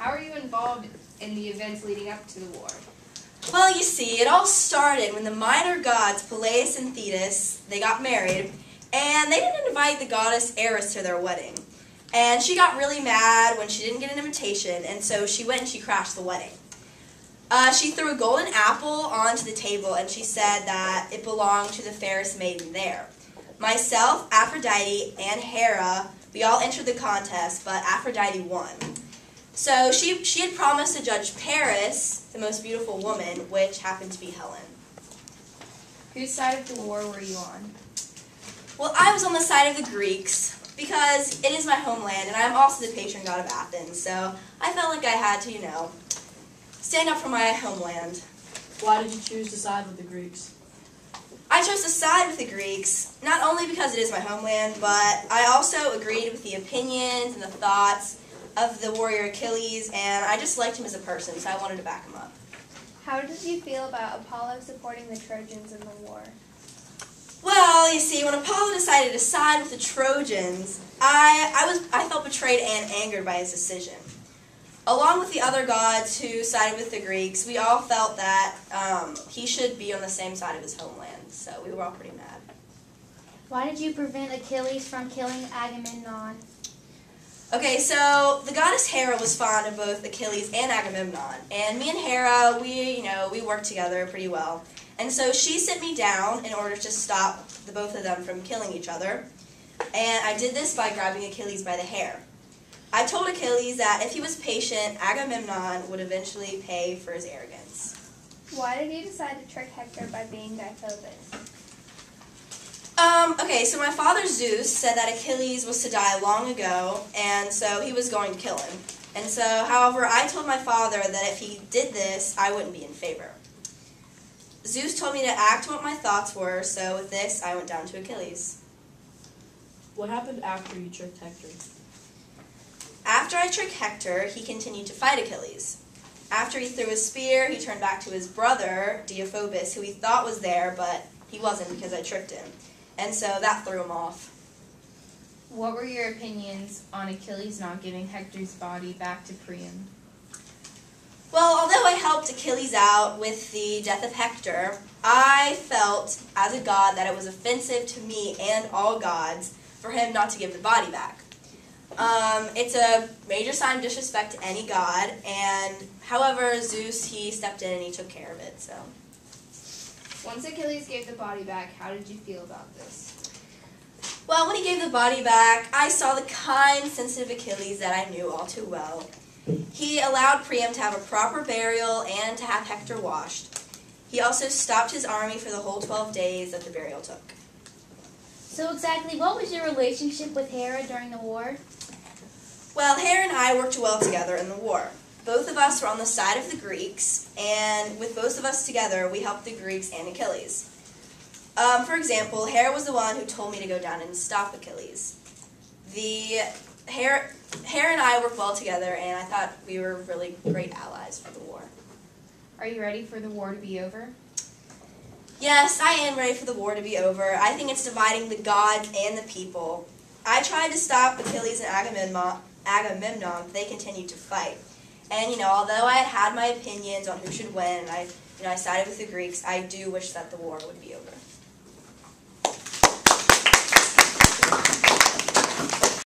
How are you involved in the events leading up to the war? Well, you see, it all started when the minor gods, Peleus and Thetis, they got married, and they didn't invite the goddess Eris to their wedding. And she got really mad when she didn't get an invitation, and so she went and she crashed the wedding. She threw a golden apple onto the table, and she said that it belonged to the fairest maiden there. Myself, Aphrodite, and Hera, we all entered the contest, but Aphrodite won. So she had promised to judge Paris, the most beautiful woman, which happened to be Helen. Whose side of the war were you on? Well, I was on the side of the Greeks, because it is my homeland, and I am also the patron god of Athens, so I felt like I had to, stand up for my homeland. Why did you choose to side with the Greeks? I chose to side with the Greeks, not only because it is my homeland, but I also agreed with the opinions and the thoughts of the warrior Achilles, and I just liked him as a person, so I wanted to back him up. How did you feel about Apollo supporting the Trojans in the war? Well, you see, when Apollo decided to side with the Trojans, I felt betrayed and angered by his decision. Along with the other gods who sided with the Greeks, we all felt that he should be on the same side of his homeland, so we were all pretty mad. Why did you prevent Achilles from killing Agamemnon? Okay, so the goddess Hera was fond of both Achilles and Agamemnon, and me and Hera, we worked together pretty well. And so she sent me down in order to stop the both of them from killing each other, and I did this by grabbing Achilles by the hair. I told Achilles that if he was patient, Agamemnon would eventually pay for his arrogance. Why did you decide to trick Hector by being Diphobus? Okay, so my father Zeus said that Achilles was to die long ago, and so he was going to kill him. And so, however, I told my father that if he did this, I wouldn't be in favor. Zeus told me to act what my thoughts were, so with this, I went down to Achilles. What happened after you tricked Hector? After I tricked Hector, he continued to fight Achilles. After he threw his spear, he turned back to his brother, Deiphobus, who he thought was there, but he wasn't because I tricked him. And so that threw him off. What were your opinions on Achilles not giving Hector's body back to Priam? Well, although I helped Achilles out with the death of Hector, I felt, as a god, that it was offensive to me and all gods for him not to give the body back. It's a major sign of disrespect to any god, and however, Zeus, he stepped in and he took care of it, so. Once Achilles gave the body back, how did you feel about this? Well, when he gave the body back, I saw the kind, sensitive Achilles that I knew all too well. He allowed Priam to have a proper burial and to have Hector washed. He also stopped his army for the whole 12 days that the burial took. So exactly what was your relationship with Hera during the war? Well, Hera and I worked well together in the war. Both of us were on the side of the Greeks, and with both of us together, we helped the Greeks and Achilles. For example, Hera was the one who told me to go down and stop Achilles. Hera and I worked well together, and I thought we were really great allies for the war. Are you ready for the war to be over? Yes, I am ready for the war to be over. I think it's dividing the gods and the people. I tried to stop Achilles and Agamemnon, but they continued to fight. And, although I had my opinions on who should win, and I sided with the Greeks, I do wish that the war would be over.